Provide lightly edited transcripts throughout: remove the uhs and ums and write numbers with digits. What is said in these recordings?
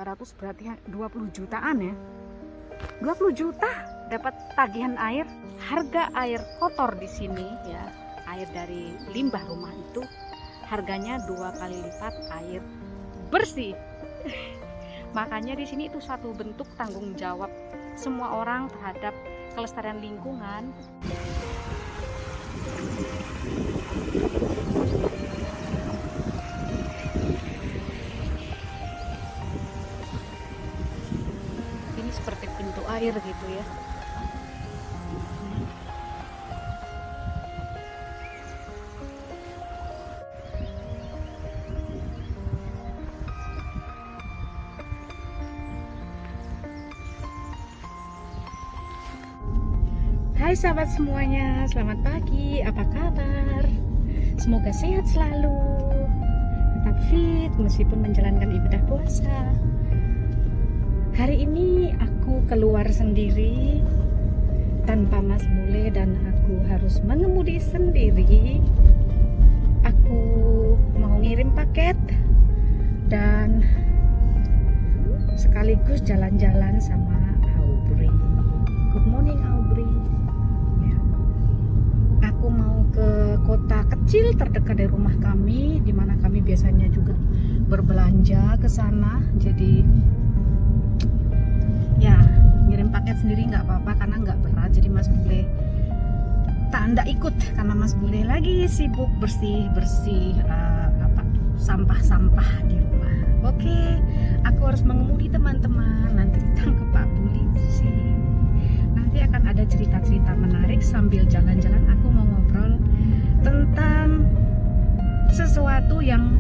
200 berarti 20 jutaan ya. 20 juta dapat tagihan air. Harga air kotor di sini ya, air dari limbah rumah itu harganya 2 kali lipat air bersih. Makanya di sini itu satu bentuk tanggung jawab semua orang terhadap kelestarian lingkungan. Ini seperti pintu air gitu ya. Hai sahabat semuanya, selamat pagi, apa kabar? Semoga sehat selalu, tetap fit meskipun menjalankan ibadah puasa. Hari ini aku keluar sendiri tanpa Mas Bule dan aku harus mengemudi sendiri. Aku mau ngirim paket dan sekaligus jalan-jalan sama Aubrey. Good morning Aubrey. Aku mau ke kota kecil terdekat dari rumah kami, di mana kami biasanya juga berbelanja ke sana. Jadi ya ngirim paket sendiri nggak apa-apa karena nggak berat. Jadi Mas Bule tak ikut karena Mas Bule lagi sibuk bersih-bersih sampah-sampah di rumah. Oke, aku harus mengemudi teman-teman. Nanti ditangkap Pak polisi. Nanti akan ada cerita-cerita menarik sambil jalan-jalan. Aku mau ngobrol tentang sesuatu yang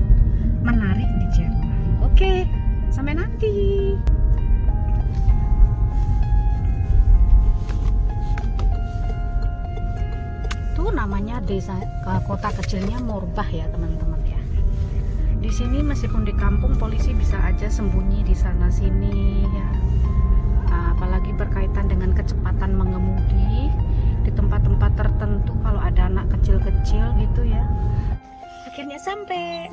menarik di Jerman. Oke, sampai nanti. Tuh namanya desa, kota kecilnya Morbach ya teman-teman ya. Di sini meskipun di kampung polisi bisa aja sembunyi di sana sini ya. Apalagi berkaitan dengan kecepatan mengemudi di tempat-tempat tertentu kalau ada anak kecil-kecil gitu ya. Akhirnya sampai.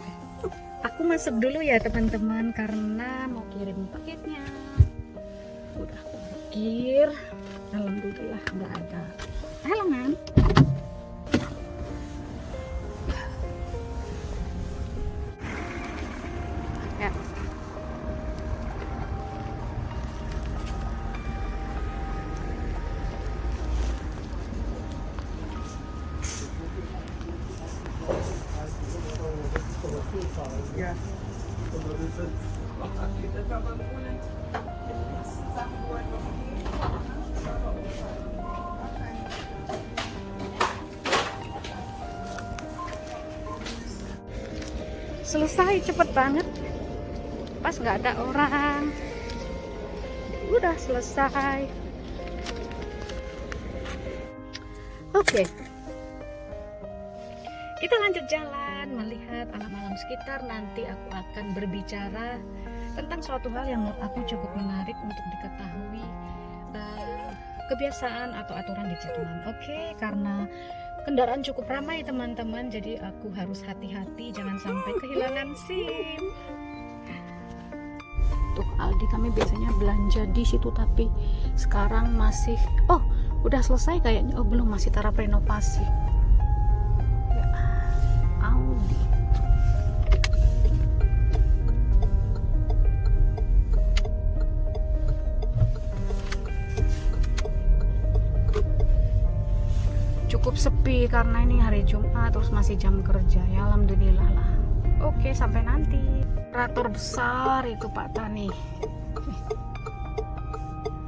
Aku masuk dulu ya teman-teman karena mau kirim paketnya. Udah parkir, alhamdulillah nggak ada halangan. Ya. Selesai cepet banget, pas nggak ada orang, udah selesai. Oke, kita lanjut jalan melihat alam-alam sekitar. Nanti aku akan berbicara tentang suatu hal yang menurut aku cukup menarik untuk diketahui, kebiasaan atau aturan di Jerman. Oke, karena kendaraan cukup ramai teman-teman, jadi aku harus hati-hati jangan sampai kehilangan SIM. Tuh Aldi kami biasanya belanja di situ, tapi sekarang masih udah selesai kayaknya. Belum, masih taraf renovasi ya. Aldi cukup sepi karena ini hari Jumat, terus masih jam kerja ya, alhamdulillah lah. Oke, sampai nanti. Traktor besar itu Pak Tani.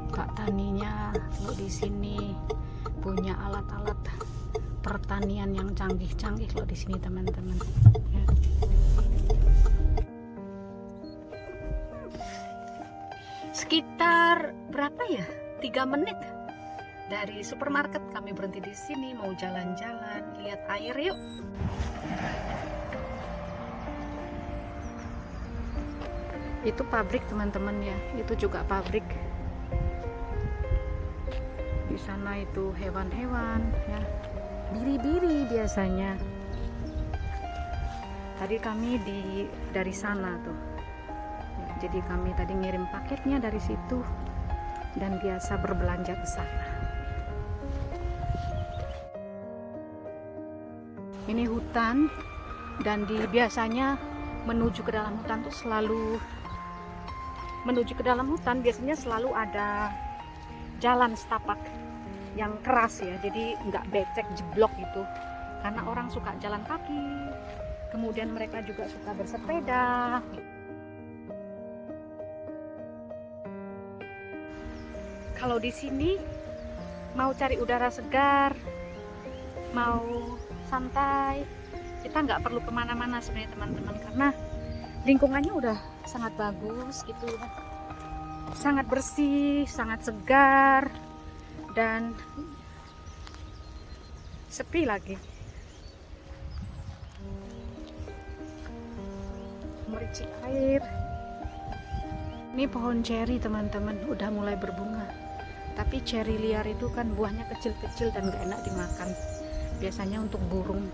Pak Taninya kalau di sini punya alat-alat pertanian yang canggih-canggih kalau di sini teman-teman. Ya. Sekitar berapa ya? 3 menit dari supermarket kami berhenti di sini, mau jalan-jalan, lihat air yuk. Itu pabrik teman-teman ya, itu juga pabrik. Di sana itu hewan-hewan ya, biri-biri biasanya. Tadi kami dari sana tuh. Ya. Jadi kami tadi ngirim paketnya dari situ dan biasa berbelanja ke sana. Ini hutan, dan biasanya menuju ke dalam hutan tuh biasanya selalu ada jalan setapak yang keras ya, jadi nggak becek jeblok gitu, karena orang suka jalan kaki, kemudian mereka juga suka bersepeda. Kalau di sini mau cari udara segar, mau santai, kita nggak perlu kemana-mana sebenarnya teman-teman, karena lingkungannya udah sangat bagus gitu, sangat bersih, sangat segar, dan sepi lagi. Mericik air. Ini pohon ceri teman-teman, udah mulai berbunga. Tapi ceri liar itu kan buahnya kecil-kecil dan gak enak dimakan. Biasanya untuk burung.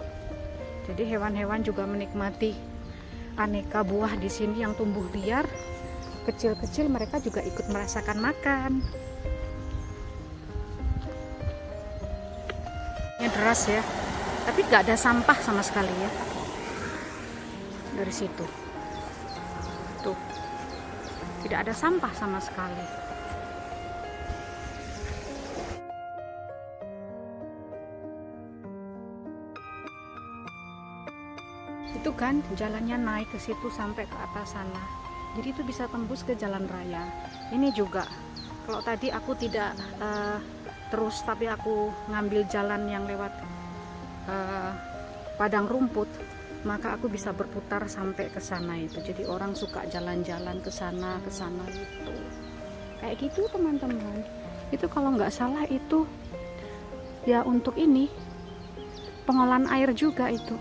Jadi hewan-hewan juga menikmati aneka buah di sini yang tumbuh liar. Kecil-kecil mereka juga ikut merasakan makan. Ini deras ya, tapi gak ada sampah sama sekali ya. Dari situ. Tuh. Tidak ada sampah sama sekali. Itu kan jalannya naik ke situ sampai ke atas sana, jadi itu bisa tembus ke jalan raya. Ini juga, kalau tadi aku tidak terus, tapi aku ngambil jalan yang lewat padang rumput, maka aku bisa berputar sampai ke sana itu. Jadi orang suka jalan-jalan ke sana gitu, kayak gitu teman-teman. Itu kalau nggak salah itu ya untuk ini pengolahan air juga itu.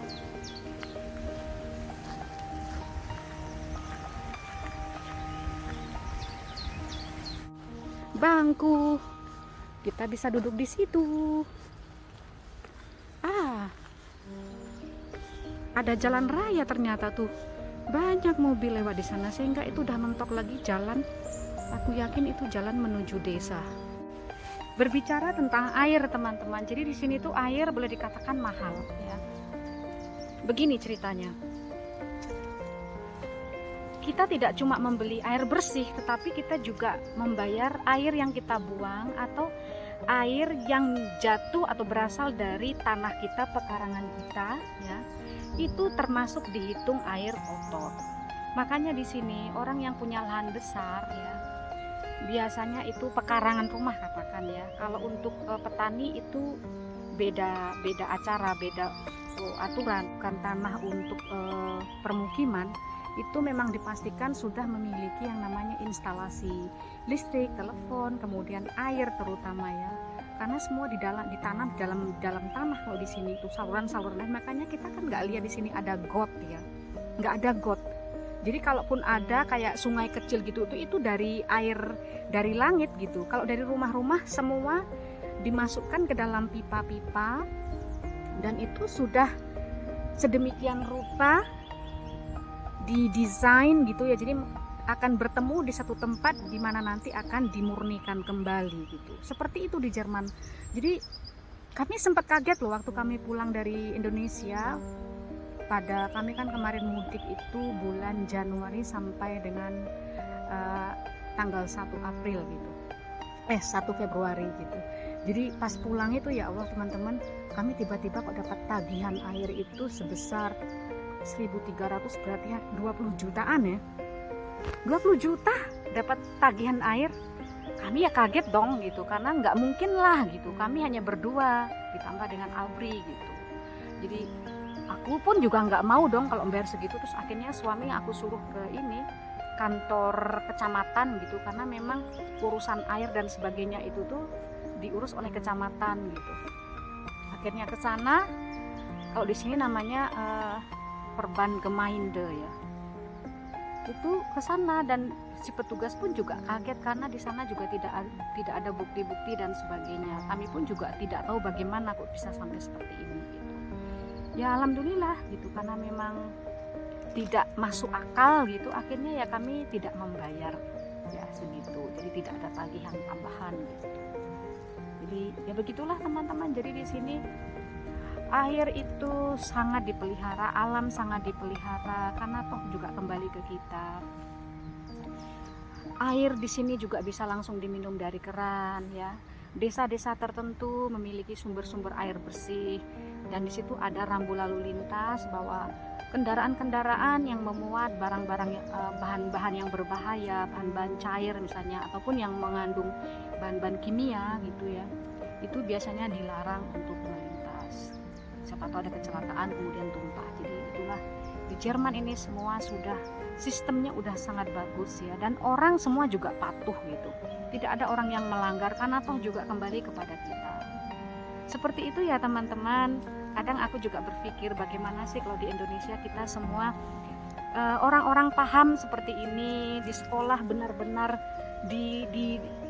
Bangku, kita bisa duduk di situ. Ada jalan raya ternyata tuh, banyak mobil lewat di sana, sehingga itu udah mentok lagi jalan. Aku yakin itu jalan menuju desa. Berbicara tentang air teman-teman, jadi di sini tuh air boleh dikatakan mahal ya. Begini ceritanya. Kita tidak cuma membeli air bersih, tetapi kita juga membayar air yang kita buang atau air yang jatuh atau berasal dari tanah kita, pekarangan kita ya. Itu termasuk dihitung air kotor. Makanya di sini orang yang punya lahan besar ya, biasanya itu pekarangan rumah katakan ya. Kalau untuk petani itu beda acara, beda aturan. Bukan tanah untuk permukiman, itu memang dipastikan sudah memiliki yang namanya instalasi listrik, telepon, kemudian air terutama ya. Karena semua ditanam dalam tanah. Kalau di sini itu saluran-saluran, makanya kita kan nggak lihat di sini ada got ya, nggak ada got. Jadi kalaupun ada kayak sungai kecil gitu, itu dari air dari langit gitu. Kalau dari rumah-rumah semua dimasukkan ke dalam pipa-pipa, dan itu sudah sedemikian rupa didesain gitu ya, jadi akan bertemu di satu tempat di mana nanti akan dimurnikan kembali gitu. Seperti itu di Jerman. Jadi kami sempat kaget loh waktu kami pulang dari Indonesia. Kami kan kemarin mudik itu bulan Januari sampai dengan tanggal 1 April gitu. 1 Februari gitu. Jadi pas pulang itu ya Allah teman-teman, kami tiba-tiba kok dapat tagihan air itu sebesar 1.300, berarti ya 20 jutaan ya. 20 juta dapat tagihan air. Kami ya kaget dong gitu, karena nggak mungkin lah gitu, kami hanya berdua ditambah dengan Aubrey gitu. Jadi aku pun juga nggak mau dong kalau bayar segitu. Terus akhirnya suami aku suruh ke ini kantor kecamatan gitu, karena memang urusan air dan sebagainya itu tuh diurus oleh kecamatan gitu. Akhirnya ke sana. Kalau di sini namanya Verbandgemeinde ya. Itu ke sana, dan si petugas pun juga kaget karena di sana juga tidak ada bukti-bukti dan sebagainya. Kami pun juga tidak tahu bagaimana kok bisa sampai seperti ini gitu. Ya alhamdulillah gitu, karena memang tidak masuk akal gitu, akhirnya ya kami tidak membayar ya segitu, jadi tidak ada tagihan tambahan gitu. Jadi ya begitulah teman-teman. Jadi di sini air itu sangat dipelihara, alam sangat dipelihara karena toh juga kembali ke kita. Air di sini juga bisa langsung diminum dari keran ya. Desa-desa tertentu memiliki sumber-sumber air bersih, dan di situ ada rambu lalu lintas bahwa kendaraan-kendaraan yang memuat barang-barang bahan-bahan yang berbahaya, bahan-bahan cair misalnya, ataupun yang mengandung bahan-bahan kimia gitu ya, itu biasanya dilarang untuk melintas. Siapa tahu ada kecelakaan kemudian tumpah. Jadi itulah, di Jerman ini semua sudah sistemnya udah sangat bagus ya, dan orang semua juga patuh gitu. Tidak ada orang yang melanggar karena toh juga kembali kepada kita. Seperti itu ya teman-teman. Kadang aku juga berpikir bagaimana sih kalau di Indonesia kita semua orang-orang paham seperti ini, di sekolah benar-benar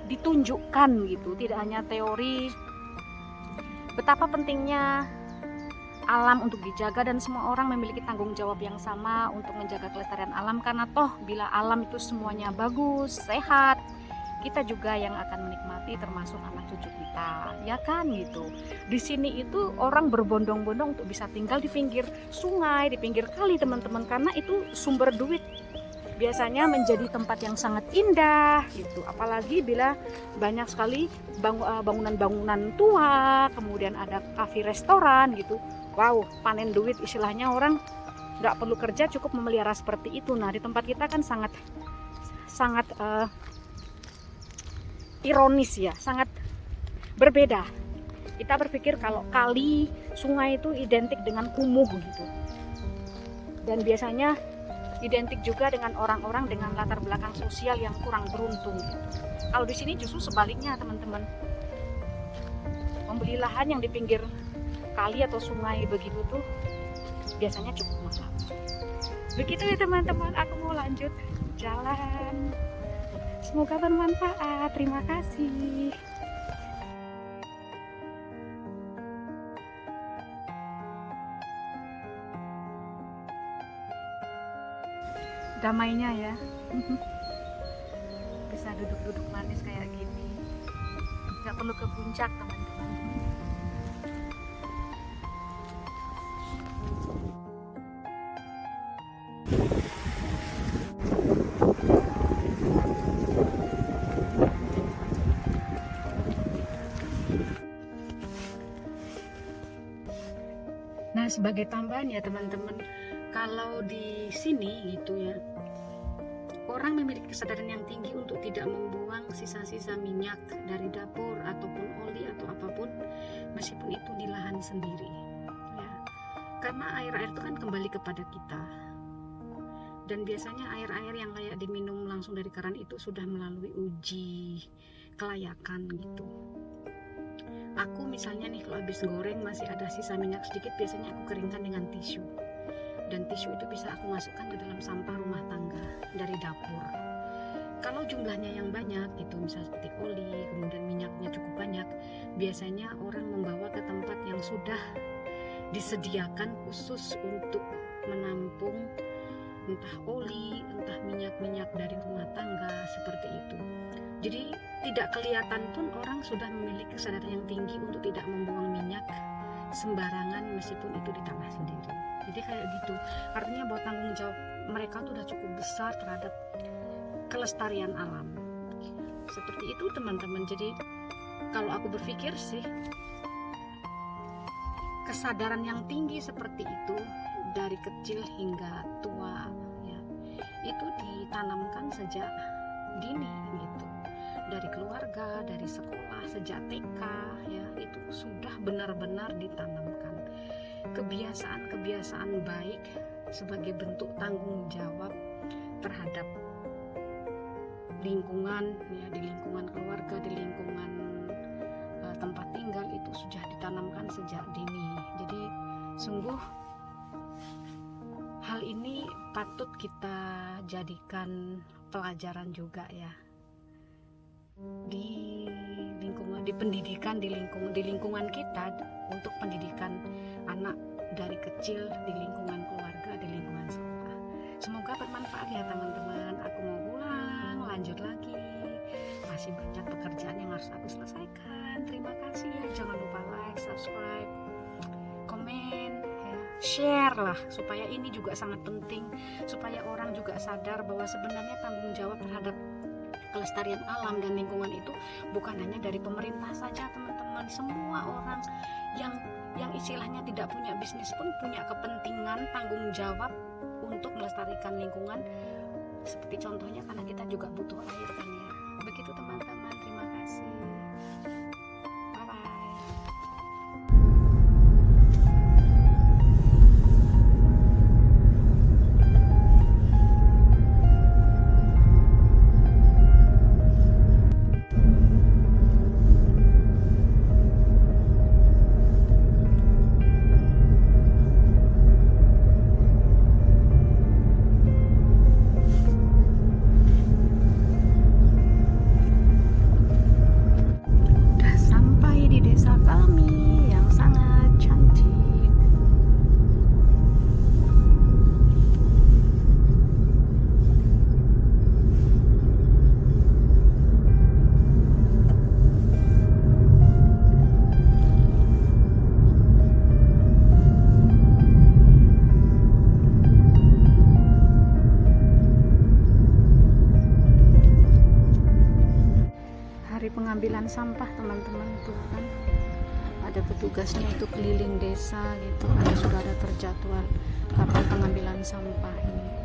ditunjukkan gitu, tidak hanya teori, betapa pentingnya alam untuk dijaga, dan semua orang memiliki tanggung jawab yang sama untuk menjaga kelestarian alam, karena toh bila alam itu semuanya bagus, sehat, kita juga yang akan menikmati, termasuk anak cucu kita, ya kan gitu. Di sini itu orang berbondong-bondong untuk bisa tinggal di pinggir sungai, di pinggir kali teman-teman, karena itu sumber duit. Biasanya menjadi tempat yang sangat indah gitu, apalagi bila banyak sekali bangunan-bangunan tua, kemudian ada kafe restoran gitu. Wow, panen duit istilahnya, orang nggak perlu kerja, cukup memelihara seperti itu. Nah di tempat kita kan sangat ironis ya, sangat berbeda. Kita berpikir kalau kali, sungai itu identik dengan kumuh gitu, dan biasanya identik juga dengan orang-orang dengan latar belakang sosial yang kurang beruntung gitu. Kalau di sini justru sebaliknya teman-teman, membeli lahan yang di pinggir kali atau sungai begitu tuh biasanya cukup mahal. Begitu ya teman-teman, aku mau lanjut jalan. Semoga bermanfaat. Terima kasih. Damainya ya. Bisa duduk-duduk manis kayak gini. Gak perlu ke puncak teman-teman. Nah, sebagai tambahan ya teman-teman, kalau di sini gitu ya, orang memiliki kesadaran yang tinggi untuk tidak membuang sisa-sisa minyak dari dapur ataupun oli atau apapun, meskipun itu di lahan sendiri ya. Karena air-air itu kan kembali kepada kita, dan biasanya air-air yang layak diminum langsung dari keran itu sudah melalui uji kelayakan gitu. Aku misalnya nih, kalau habis goreng masih ada sisa minyak sedikit, biasanya aku keringkan dengan tisu, dan tisu itu bisa aku masukkan ke dalam sampah rumah tangga dari dapur. Kalau jumlahnya yang banyak itu, misalnya seperti oli, kemudian minyaknya cukup banyak, biasanya orang membawa ke tempat yang sudah disediakan khusus untuk menampung entah oli, entah minyak-minyak dari rumah tangga seperti itu. Jadi tidak kelihatan pun orang sudah memiliki kesadaran yang tinggi untuk tidak membuang minyak sembarangan meskipun itu di tanah sendiri. Jadi kayak gitu, artinya bahwa tanggung jawab mereka tuh udah cukup besar terhadap kelestarian alam. Seperti itu teman-teman. Jadi kalau aku berpikir sih, kesadaran yang tinggi seperti itu dari kecil hingga tua ya, itu ditanamkan sejak dini gitu, dari keluarga, dari sekolah, sejak TK ya, itu sudah benar-benar ditanamkan kebiasaan-kebiasaan baik sebagai bentuk tanggung jawab terhadap lingkungan ya, di lingkungan keluarga, di lingkungan tempat tinggal, itu sudah ditanamkan sejak dini. Jadi sungguh hal ini patut kita jadikan pelajaran juga ya, di lingkungan, di pendidikan, di lingkungan kita, untuk pendidikan anak dari kecil, di lingkungan keluarga, di lingkungan sekolah. Semoga bermanfaat ya teman-teman. Aku mau pulang, lanjut lagi. Masih banyak pekerjaan yang harus aku selesaikan. Terima kasih ya. Jangan lupa like, subscribe, komen, ya, share lah, supaya ini juga sangat penting, supaya orang juga sadar bahwa sebenarnya tanggung jawab terhadap kelestarian alam dan lingkungan itu bukan hanya dari pemerintah saja teman-teman. Semua orang yang istilahnya tidak punya bisnis pun punya kepentingan, tanggung jawab untuk melestarikan lingkungan. Seperti contohnya karena kita juga butuh air kan ya. Begitu teman-teman, terima kasih. Bye bye. Desa kami yang sangat cantik. Hari pengambilan sampah teman-teman, tuh kan ada petugasnya itu keliling desa gitu. Ada sudah ada terjadwal kapan pengambilan sampah ini.